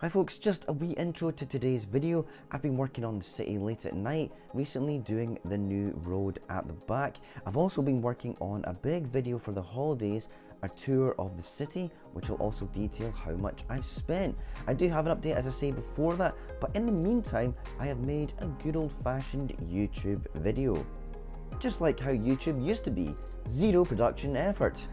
Hi folks, just a wee intro to today's video. I've been working on the city late at night, recently doing the new road at the back. I've also been working on a big video for the holidays, a tour of the city, which will also detail how much I've spent. I do have an update, as I say before that, but in the meantime, I have made a good old-fashioned YouTube video. Just like how YouTube used to be, zero production effort.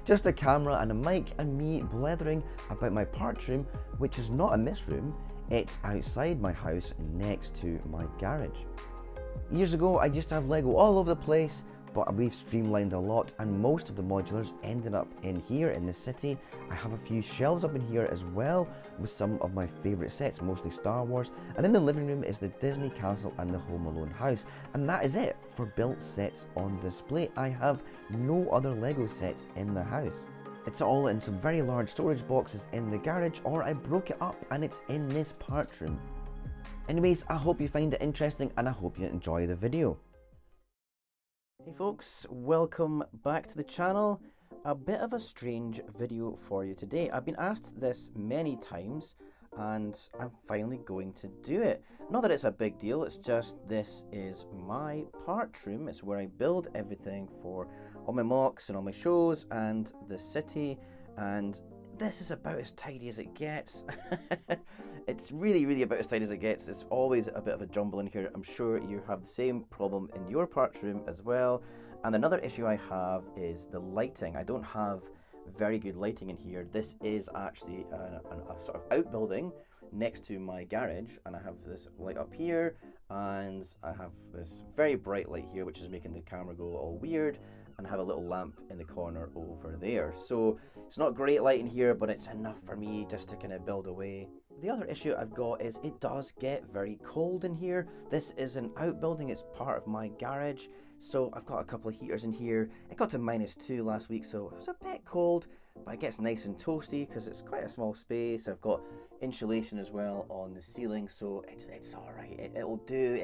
Just a camera and a mic and me blethering about my parts room, which is not in this room, it's outside my house next to my garage. Years ago I used to have Lego all over the place, but we've streamlined a lot and most of the modulars ended up in here in the city. I have a few shelves up in here as well with some of my favourite sets, mostly Star Wars, and in the living room is the Disney Castle and the Home Alone house, and that is it for built sets on display. I have no other Lego sets in the house. It's all in some very large storage boxes in the garage, or I broke it up and it's in this parts room. Anyways, I hope you find it interesting and I hope you enjoy the video. Hey folks, welcome back to the channel. A bit of a strange video for you today. I've been asked this many times and I'm finally going to do it. Not that it's a big deal, it's just this is my parts room. It's where I build everything for all my mocks and all my shows and the city, and this is about as tidy as it gets. It's really about as tidy as it gets. It's always a bit of a jumble in here. I'm sure you have the same problem in your parts room as well. And another issue I have is the lighting. I don't have very good lighting in here. This is actually a sort of outbuilding next to my garage, and I have this light up here and I have this very bright light here which is making the camera go all weird, and I have a little lamp in the corner over there. So it's not great light in here, but it's enough for me just to kind of build away. The other issue I've got is it does get very cold in here. This is an outbuilding, it's part of my garage, so I've got a couple of heaters in here. It got to -2 last week, so it was a bit cold, but it gets nice and toasty because it's quite a small space. I've got insulation as well on the ceiling, so it's all right. It'll do.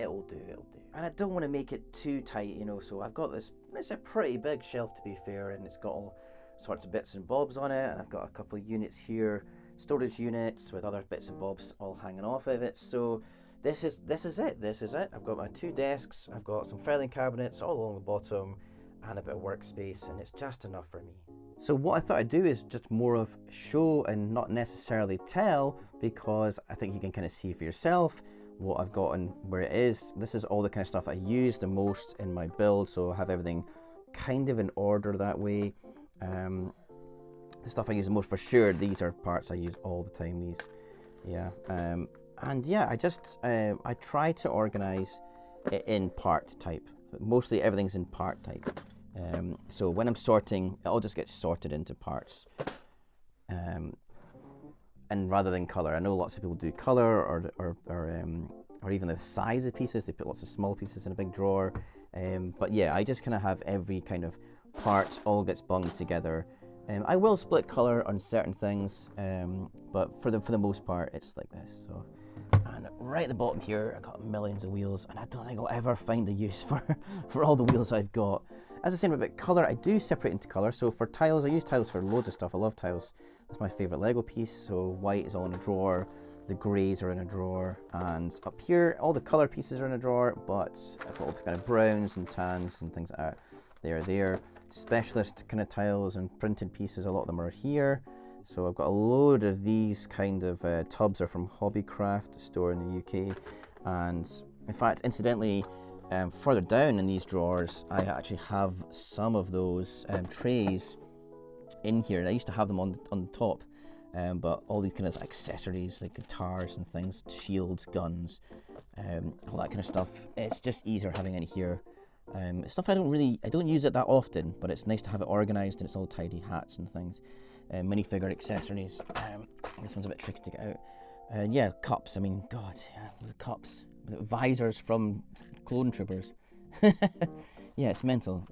And I don't want to make it too tight, you know, so I've got this, it's a pretty big shelf to be fair, and it's got all sorts of bits and bobs on it, and I've got a couple of units here, storage units with other bits and bobs all hanging off of it. So this is it. I've got my 2 desks, I've got some filing cabinets all along the bottom, and a bit of workspace, and it's just enough for me. So what I thought I'd do is just more of show and not necessarily tell, because I think you can kind of see for yourself what I've got and where it is. This is all the kind of stuff I use the most in my build, so I have everything kind of in order that way. The stuff I use the most for sure, these are parts I use all the time, these, yeah. And yeah, I try to organize it in part type. Mostly everything's in part type. So when I'm sorting, it all just gets sorted into parts. And rather than color, I know lots of people do color or even the size of pieces. They put lots of small pieces in a big drawer. But yeah, I just kind of have every kind of part all gets bunged together. I will split color on certain things, but for the most part, it's like this. So, and right at the bottom here, I've got millions of wheels, and I don't think I'll ever find a use for all the wheels I've got. As I said about color, I do separate into color. So for tiles, I use tiles for loads of stuff. I love tiles. That's my favorite Lego piece. So white is all in a drawer, the greys are in a drawer, and up here, all the color pieces are in a drawer, but I've got all the kind of browns and tans and things like that. They're there. Specialist kind of tiles and printed pieces, a lot of them are here. So I've got a load of these kind of tubs are from Hobbycraft, a store in the UK. And in fact, incidentally, further down in these drawers, I actually have some of those trays in here. I used to have them on the top, but all these kind of accessories like guitars and things, shields, guns, all that kind of stuff. It's just easier having it here. Stuff I don't use it that often, but it's nice to have it organized and it's all tidy. Hats and things, minifigure accessories. This one's a bit tricky to get out. Yeah, cups. I mean, God, yeah, the cups, the visors from Clone Troopers. Yeah, it's mental.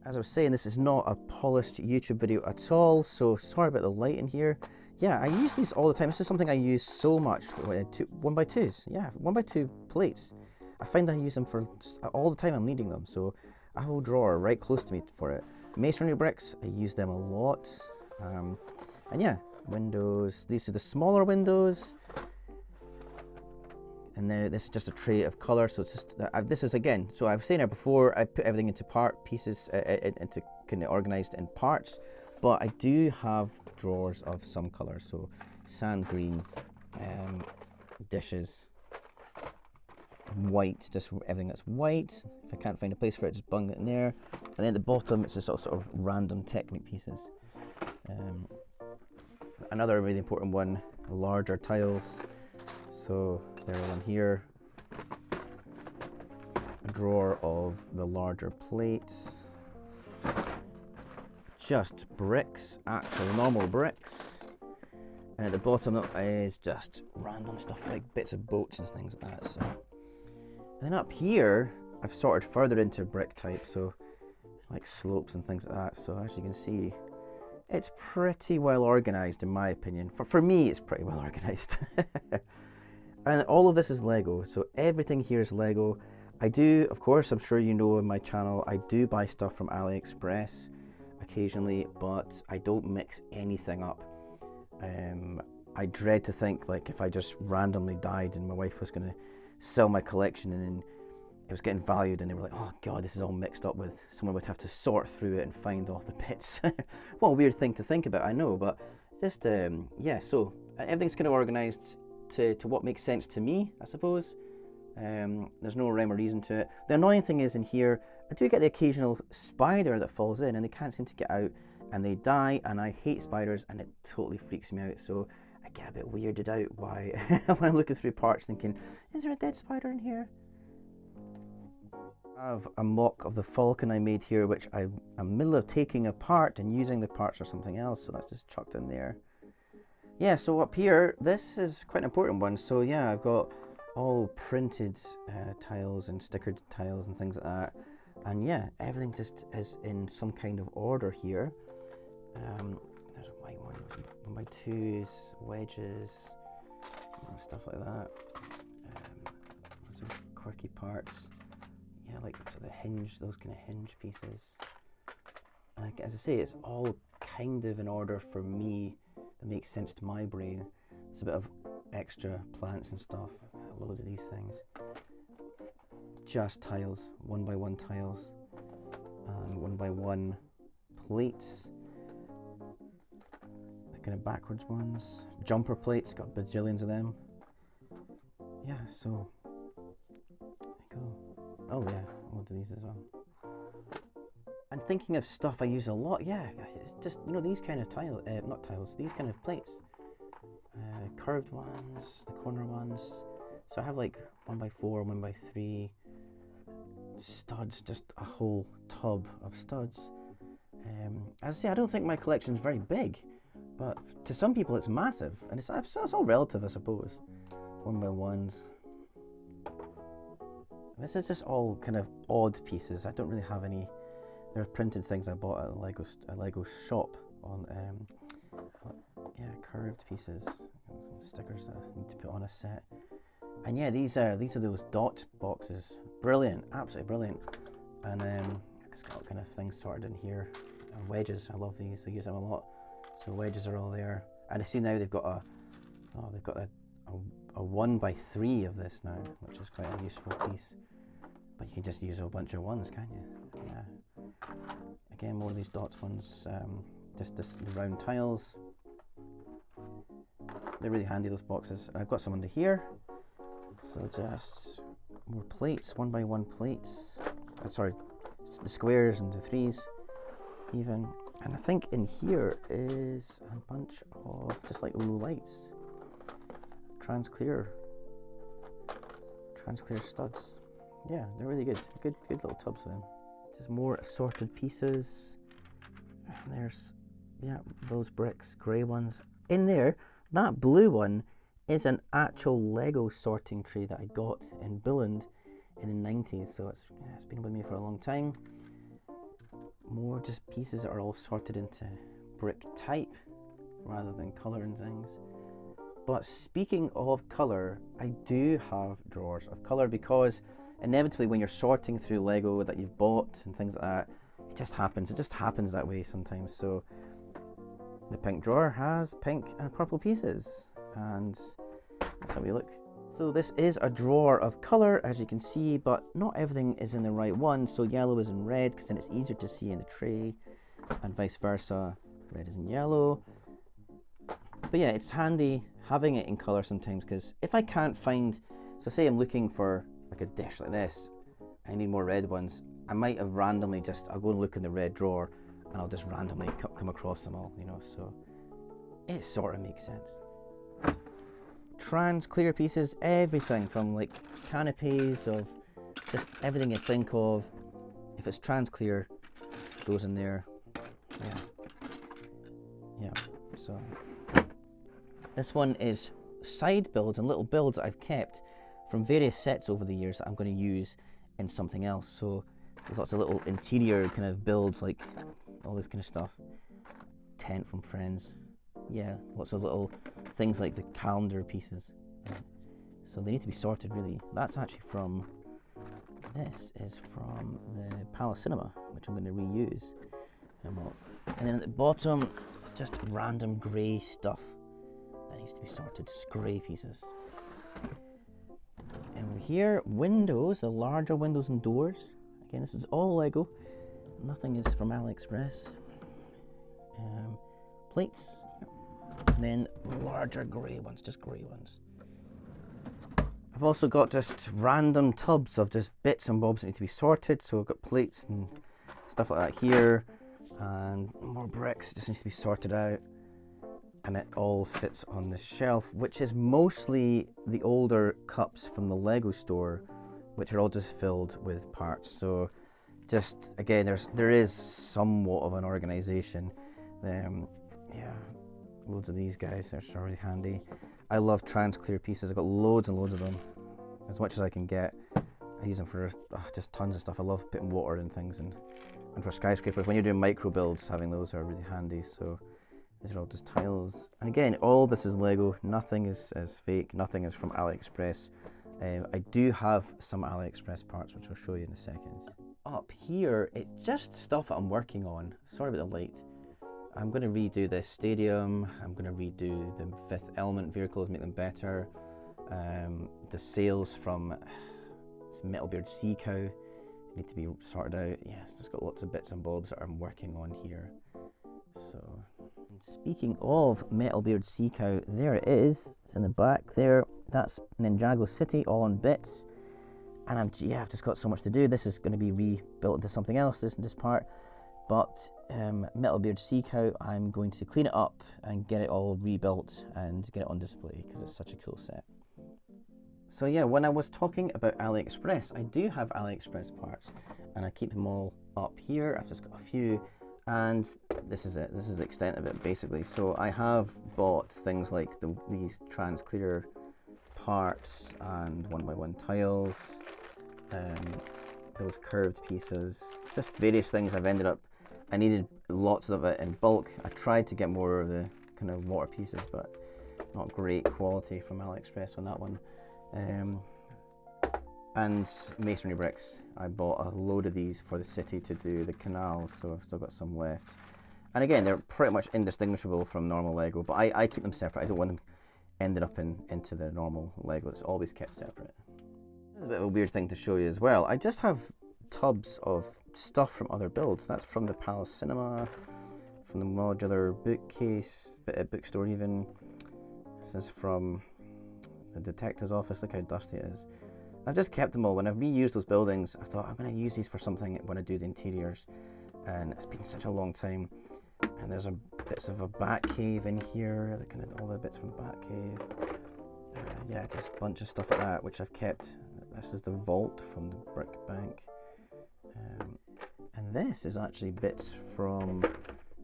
As I was saying, this is not a polished YouTube video at all, so sorry about the light in here. Yeah, I use these all the time. This is something I use so much. 1x2s, yeah, 1x2 plates. I find I use them for all the time I'm needing them, so a whole drawer right close to me for it. Masonry bricks, I use them a lot. And yeah, windows. These are the smaller windows. And now this is just a tray of color. So it's just, this is again, so I was saying it before, I put everything into pieces, into kind of organized in parts, but I do have drawers of some colors. So sand green, dishes, white, just everything that's white. If I can't find a place for it, just bung it in there. And then at the bottom, it's just sort of random Technic pieces. Another really important one, larger tiles. So they're all in here. A drawer of the larger plates. Just bricks, actual normal bricks. And at the bottom is just random stuff like bits of boats and things like that. So, and then up here, I've sorted further into brick type, so like slopes and things like that. So as you can see, it's pretty well organized in my opinion. For me, it's pretty well organized. And all of this is Lego, so everything here is Lego. I do, of course, I'm sure you know in my channel, I do buy stuff from AliExpress occasionally, but I don't mix anything up. I dread to think, like, if I just randomly died and my wife was going to sell my collection and then it was getting valued and they were like, oh god, this is all mixed up with, someone would have to sort through it and find all the bits. What a weird thing to think about, I know, but just, yeah, so everything's kind of organized to what makes sense to me, I suppose. There's no rhyme or reason to it. The annoying thing is in here, I do get the occasional spider that falls in and they can't seem to get out and they die, and I hate spiders and it totally freaks me out. So I get a bit weirded out by when I'm looking through parts thinking, is there a dead spider in here? I have a mock of the falcon I made here, which I'm in the middle of taking apart and using the parts for something else, so that's just chucked in there. Yeah, so up here, this is quite an important one. So yeah, I've got all printed tiles and stickered tiles and things like that. And yeah, everything just is in some kind of order here. There's a white one, 1x2s, wedges, and stuff like that. Lots of quirky parts. Yeah, like sort of hinge, those kind of hinge pieces. And as I say, it's all kind of in order for me that makes sense to my brain. There's a bit of extra plants and stuff, loads of these things. Just tiles, 1x1 tiles, and 1x1 plates. The kind of backwards ones. Jumper plates, got bajillions of them. Yeah, so there you go. Oh yeah, loads of these as well. And thinking of stuff I use a lot, yeah, it's just, you know, these kind of not tiles, these kind of plates. Curved ones, the corner ones. So I have like 1x4, 1x3 studs, just a whole tub of studs. As I say, I don't think my collection is very big, but to some people it's massive, and it's all relative, I suppose. 1x1s. This is just all kind of odd pieces. I don't really have any. There are printed things I bought at a Lego shop on, yeah, curved pieces. Some stickers that I need to put on a set. And yeah, these are those dot boxes. Brilliant, absolutely brilliant. And I've just got all kind of things sorted in here. And wedges, I love these. I use them a lot. So wedges are all there. And I see now they've got a 1x3 of this now, which is quite a useful piece. But you can just use a bunch of ones, can't you? Yeah. Again, more of these dots ones. Just the round tiles. They're really handy, those boxes. And I've got some under here. So just more plates, 1x1 plates. Sorry, the squares and the threes even. And I think in here is a bunch of just like little lights. Transclear studs. Yeah, they're really good. Good little tubs of them. Just more assorted pieces. And there's, yeah, those bricks, grey ones. In there, that blue one is an actual Lego sorting tray that I got in Billund in the 90s. So it's been with me for a long time. More just pieces that are all sorted into brick type rather than colour and things. But speaking of colour, I do have drawers of colour because inevitably when you're sorting through Lego that you've bought and things like that, it just happens that way sometimes. So the pink drawer has pink and purple pieces, and that's how we look. So this is a drawer of colour, as you can see, but not everything is in the right one. So yellow is in red, because then it's easier to see in the tray, and vice versa, red is in yellow. But yeah, it's handy having it in colour sometimes, because if I can't find, so say I'm looking for like a dish like this, I need more red ones, I might have randomly I'll go and look in the red drawer, and I'll just randomly come across them all, you know, so it sort of makes sense. Trans clear pieces, everything from like canapes, of just everything you think of. If it's trans clear, goes in there. Yeah, so this one is side builds and little builds that I've kept from various sets over the years that I'm going to use in something else. So there's lots of little interior kind of builds, like all this kind of stuff. Tent from Friends. Yeah, lots of little things like the calendar pieces. So they need to be sorted, really. That's actually from, this is from the Palace Cinema, which I'm going to reuse. And then at the bottom, it's just random grey stuff that needs to be sorted, grey pieces. And over here, windows, the larger windows and doors. Again, this is all Lego. Nothing is from AliExpress. Plates. And then larger grey ones, just grey ones. I've also got just random tubs of just bits and bobs that need to be sorted. So I've got plates and stuff like that here. And more bricks, just needs to be sorted out. And it all sits on the shelf, which is mostly the older cups from the Lego store, which are all just filled with parts. So just, again, there is somewhat of an organization. Yeah, loads of these guys, they're really handy. I love trans clear pieces. I've got loads and loads of them, as much as I can get. I use them for just tons of stuff. I love putting water in things, and for skyscrapers, when you're doing micro builds, having those are really handy. So these are all just tiles. And again, all this is Lego. Nothing is fake. Nothing is from AliExpress. I do have some AliExpress parts, which I'll show you in a second. Up here, it's just stuff that I'm working on. Sorry about the light. I'm going to redo this stadium. I'm going to redo the Fifth Element vehicles, make them better. The sails from Metalbeard Sea Cow need to be sorted out. Yeah, it's just got lots of bits and bobs that I'm working on here. So, speaking of Metalbeard Sea Cow, there it is. It's in the back there. That's Ninjago City, all on bits. And I've just got so much to do. This is going to be rebuilt into something else, this part. But Metalbeard Sea Cow, I'm going to clean it up and get it all rebuilt and get it on display, because it's such a cool set. So yeah, when I was talking about AliExpress, I do have AliExpress parts, and I keep them all up here. I've just got a few, and this is it. This is the extent of it, basically. So I have bought things like these trans clear parts and 1x1 tiles, those curved pieces, just various things. I needed lots of it in bulk. I tried to get more of the kind of water pieces, but not great quality from AliExpress on that one. And masonry bricks. I bought a load of these for the city to do the canals, so I've still got some left. And again, they're pretty much indistinguishable from normal Lego, but I keep them separate. I don't want them ended up into the normal Lego. It's always kept separate. This is a bit of a weird thing to show you as well. I just have tubs of stuff from other builds. That's from the Palace Cinema, from the modular bookcase, bookstore even. This is from the detective's office. Look how dusty it is. I've just kept them all. When I've reused those buildings, I thought I'm going to use these for something when I do the interiors, and it's been such a long time. And there's bits of a bat cave in here, all the bits from bat cave. Yeah, just a bunch of stuff like that, which I've kept. This is the vault from the brick bank. And this is actually bits from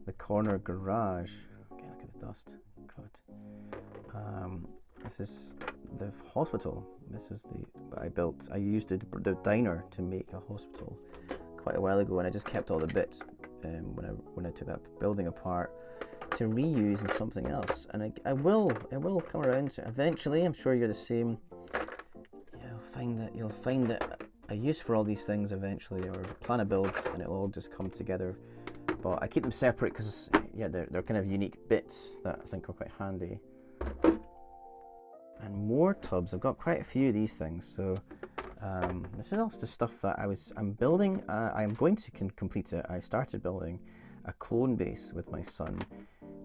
the corner garage. Okay, look at the dust. God. This is the hospital. This was I used the diner to make a hospital quite a while ago, and I just kept all the bits when I took that building apart to reuse in something else. And it will come around eventually. I'm sure you're the same. You'll find that a use for all these things eventually, or plan a build, and it'll all just come together. but I keep them separate because, yeah, they're kind of unique bits that I think are quite handy. And more tubs. I've got quite a few of these things. So this is also the stuff that I'm building. I'm going to complete it. I started building a clone base with my son,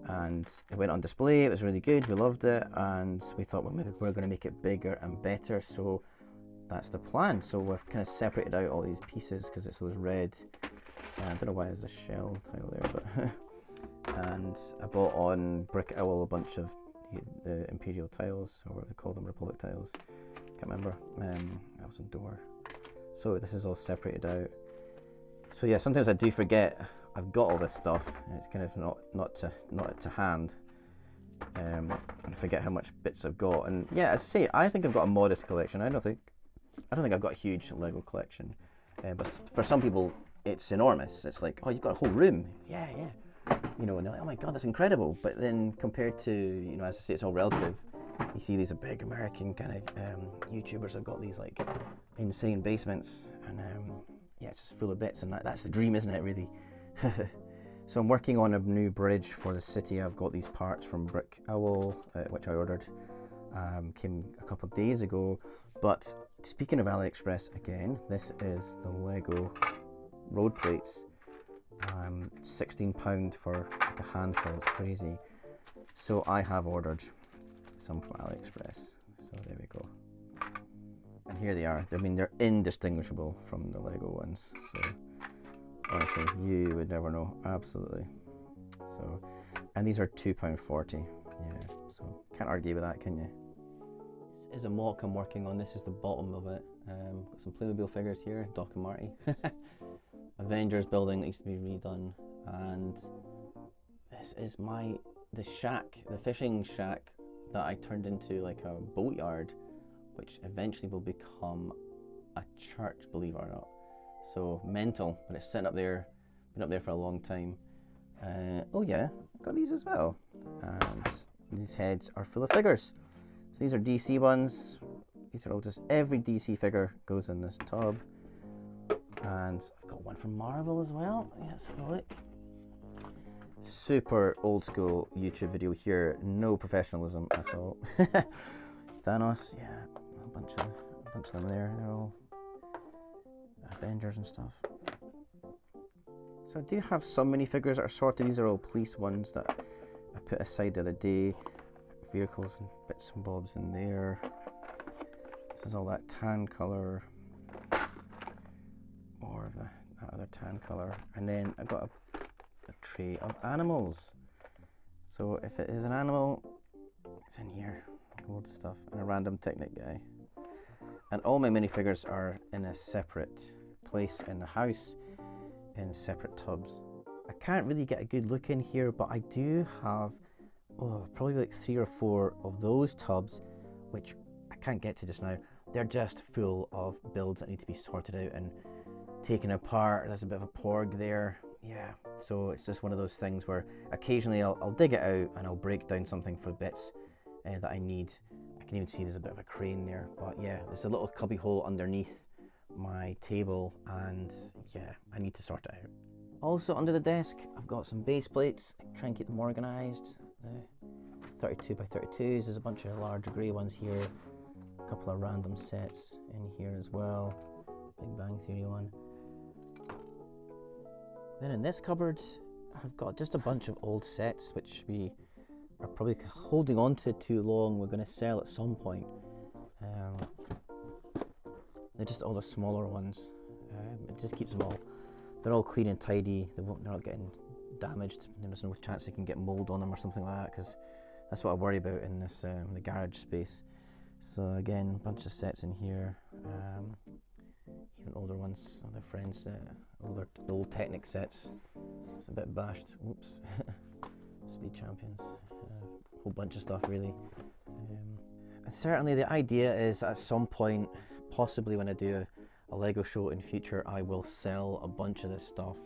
and it went on display. It was really good. We loved it, and we thought, well, maybe we're going to make it bigger and better. So that's the plan. So we've kind of separated out all these pieces because it's those red. I don't know why there's a shell tile there, but and I bought on Brick Owl a bunch of the Imperial tiles, or whatever they call them, Republic tiles. Can't remember. That was on door. So this is all separated out. So yeah, sometimes I do forget I've got all this stuff, and it's kind of not to hand. And I forget how much bits I've got. And yeah, as I say, I think I've got a modest collection. I don't think I've got a huge Lego collection. But for some people, it's enormous. It's like, oh, you've got a whole room. Yeah. You know, and they're like, oh my God, that's incredible. But then compared to, you know, as I say, it's all relative. You see these big American kind of YouTubers have got these like insane basements, and yeah, it's just full of bits, and that's the dream, isn't it, really? So I'm working on a new bridge for the city. I've got these parts from Brick Owl, which I ordered, came a couple of days ago. But speaking of AliExpress again, this is the Lego road plates. £16 for like a handful. It's crazy. So I have ordered some from AliExpress. So there we go. And here they are. I mean, they're indistinguishable from the Lego ones. So honestly, you would never know. Absolutely. So, and these are £2.40. Yeah. So can't argue with that, can you? This is a mock I'm working on. This is the bottom of it. Got some Playmobil figures here. Doc and Marty. Avengers building that needs to be redone, and this is the shack, the fishing shack that I turned into like a boatyard, which eventually will become a church, believe it or not. So mental, but it's sitting up there, been up there for a long time. Oh yeah, got these as well, and these heads are full of figures. So these are DC ones. These are all just, every DC figure goes in this tub. And I've got one from Marvel as well. Yeah, let's have a look. Super old school YouTube video here. No professionalism at all. Thanos, yeah, a bunch of them there. They're all Avengers and stuff. So I do have some minifigures that are sorted. These are all police ones that I put aside the other day. Vehicles and bits and bobs in there. This is all that tan colour. More of that other tan colour, and then I've got a tray of animals. So if it is an animal, it's in here. Loads of stuff, and a random Technic guy. And all my minifigures are in a separate place in the house, in separate tubs. I can't really get a good look in here, but I do have probably like 3 or 4 of those tubs, which I can't get to just now. They're just full of builds that need to be sorted out and taken apart. There's a bit of a porg there. Yeah, so it's just one of those things where occasionally I'll dig it out and I'll break down something for bits that I need. I can even see there's a bit of a crane there, but yeah, there's a little cubby hole underneath my table, and yeah, I need to sort it out. Also under the desk, I've got some base plates. Try and keep them organised. 32 by 32s. There's a bunch of large grey ones here. A couple of random sets in here as well. Big Bang Theory one. Then in this cupboard, I've got just a bunch of old sets which we are probably holding on to too long. We're going to sell at some point. They're just all the smaller ones. It just keeps them all. They're all clean and tidy. They're not getting damaged. There's no chance they can get mold on them or something like that, because that's what I worry about in this the garage space. So again, a bunch of sets in here. Even older ones, other friends, the old Technic sets. It's a bit bashed. Oops. Speed Champions. A whole bunch of stuff really. And certainly the idea is at some point, possibly when I do a Lego show in future, I will sell a bunch of this stuff,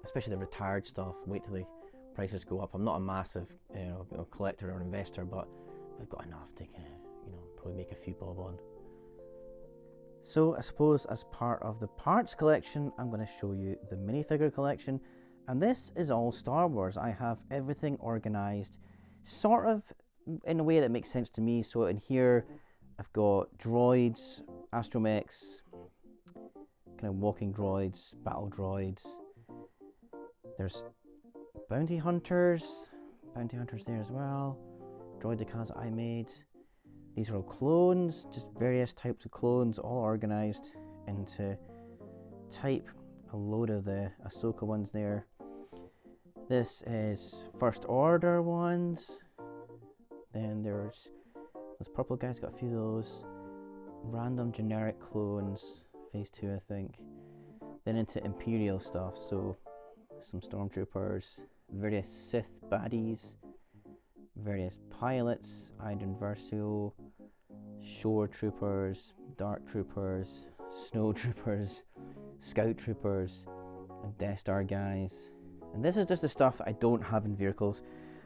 especially the retired stuff. Wait till the prices go up. I'm not a massive collector or investor, but I've got enough to kind of probably make a few bob on. So I suppose as part of the parts collection, I'm going to show you the minifigure collection. And this is all Star Wars. I have everything organized sort of in a way that makes sense to me. So in here, I've got droids, astromechs, kind of walking droids, battle droids. There's bounty hunters there as well. Droidicas that I made. These are all clones, just various types of clones, all organized into type. A load of the Ahsoka ones there. This is First Order ones. Then there's those purple guys, got a few of those. Random generic clones, phase 2 I think. Then into Imperial stuff, so some stormtroopers, various Sith baddies, various pilots, Iden Versio, shore troopers, dark troopers, snow troopers, scout troopers, and Death Star guys. And this is just the stuff that I don't have in vehicles.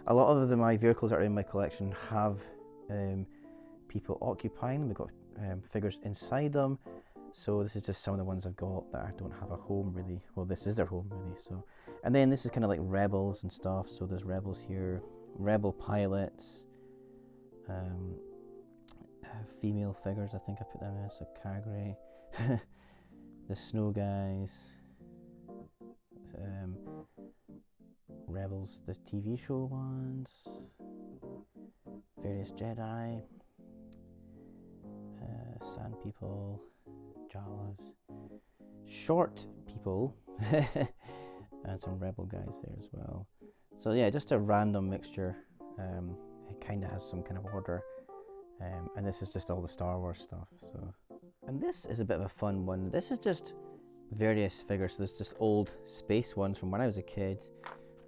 A lot of my vehicles that are in my collection have people occupying them. We've got figures inside them. So this is just some of the ones I've got that I don't have a home really. Well, this is their home really. So, and then this is kind of like rebels and stuff. So there's rebels here, rebel pilots, female figures. I think I put them in. So Kagre, the snow guys, rebels, the TV show ones, various Jedi, sand people, Jawas, short people, and some rebel guys there as well. So yeah, just a random mixture. It kind of has some kind of order, and this is just all the Star Wars stuff. So, and this is a bit of a fun one. This is just various figures. So there's just old space ones from when I was a kid.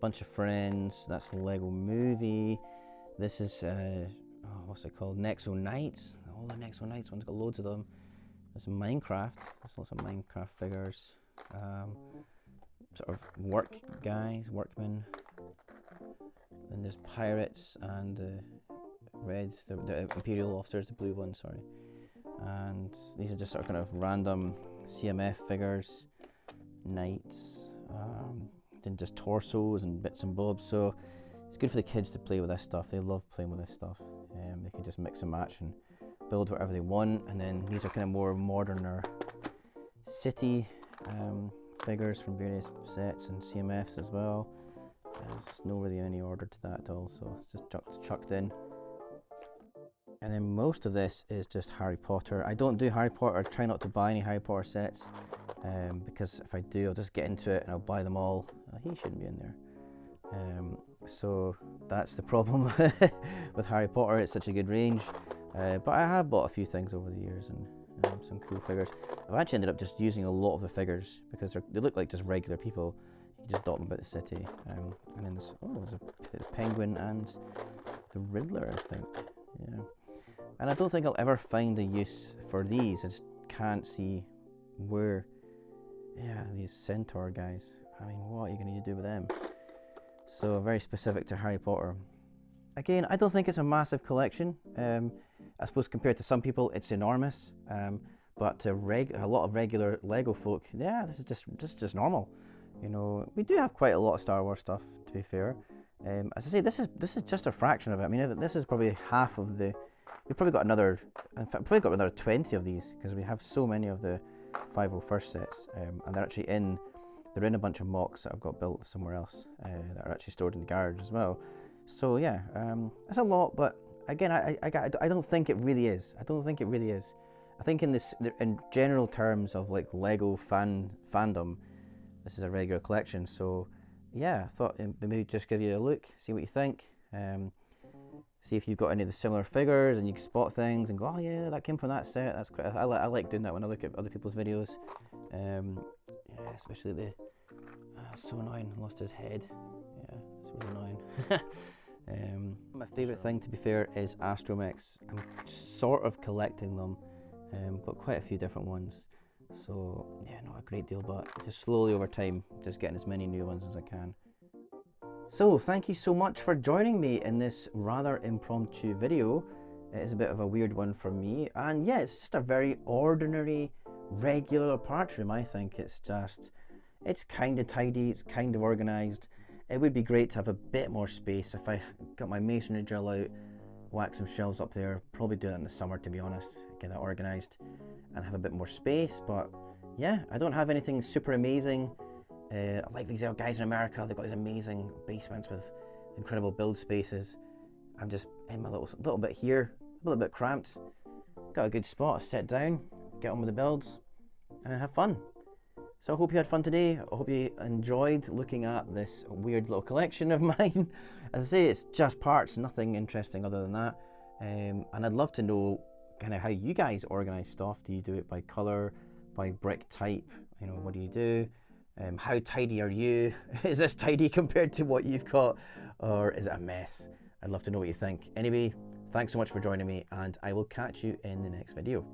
Bunch of friends. That's Lego Movie. This is what's it called? Nexo Knights. All the Nexo Knights ones, got loads of them. There's Minecraft. There's lots of Minecraft figures. Sort of work guys, workmen. Then there's pirates and the Imperial officers, the blue ones, sorry. And these are just sort of kind of random CMF figures, knights, then just torsos and bits and bobs. So it's good for the kids to play with this stuff. They love playing with this stuff. They can just mix and match and build whatever they want. And then these are kind of more moderner city figures from various sets and CMFs as well. There's no really any order to that at all, so it's just chucked in. And then most of this is just Harry Potter. I don't do Harry Potter, I try not to buy any Harry Potter sets, because if I do, I'll just get into it and I'll buy them all. He shouldn't be in there. So that's the problem with Harry Potter. It's such a good range. But I have bought a few things over the years and some cool figures. I've actually ended up just using a lot of the figures because they look like just regular people. You can just dot them about the city. And then there's a penguin and the Riddler, I think. Yeah. And I don't think I'll ever find a use for these. I just can't see where. Yeah, these centaur guys. I mean, what are you going to do with them? So very specific to Harry Potter. Again, I don't think it's a massive collection. I suppose compared to some people, it's enormous. But to a lot of regular Lego folk, yeah, this is just normal. You know, we do have quite a lot of Star Wars stuff, to be fair. As I say, this is just a fraction of it. I mean, this is probably half of the. We've probably got another. In fact, probably got another 20 of these because we have so many of the 501st sets, and they're actually in. They're in a bunch of mocks that I've got built somewhere else that are actually stored in the garage as well. So yeah, it's a lot, but again, I don't think it really is. I don't think it really is. I think in general terms of like Lego fandom, this is a regular collection. So yeah, I thought maybe just give you a look, see what you think. See if you've got any of the similar figures and you can spot things and go, oh yeah, that came from that set. That's quite. I like doing that when I look at other people's videos. Yeah, especially the. So annoying. Lost his head. Yeah, it's really annoying. My favourite thing, to be fair, is astromechs. I'm sort of collecting them. Got quite a few different ones. So yeah, not a great deal, but just slowly over time, just getting as many new ones as I can. So thank you so much for joining me in this rather impromptu video. It is a bit of a weird one for me, and yeah, it's just a very ordinary, regular parts room. I think it's just, It's kind of tidy, it's kind of organised. It would be great to have a bit more space. If I got my masonry drill out, whack some shelves up there, probably do it in the summer to be honest, get that organised and have a bit more space. But yeah, I don't have anything super amazing. I like these guys in America, they've got these amazing basements with incredible build spaces. I'm just in my little bit here, a little bit cramped. Got a good spot to sit down, get on with the builds, and have fun. So I hope you had fun today. I hope you enjoyed looking at this weird little collection of mine. As I say, it's just parts, nothing interesting other than that. And I'd love to know kind of how you guys organize stuff. Do you do it by color, by brick type? You know, what do you do? How tidy are you? Is this tidy compared to what you've got? Or is it a mess? I'd love to know what you think. Anyway, thanks so much for joining me, and I will catch you in the next video.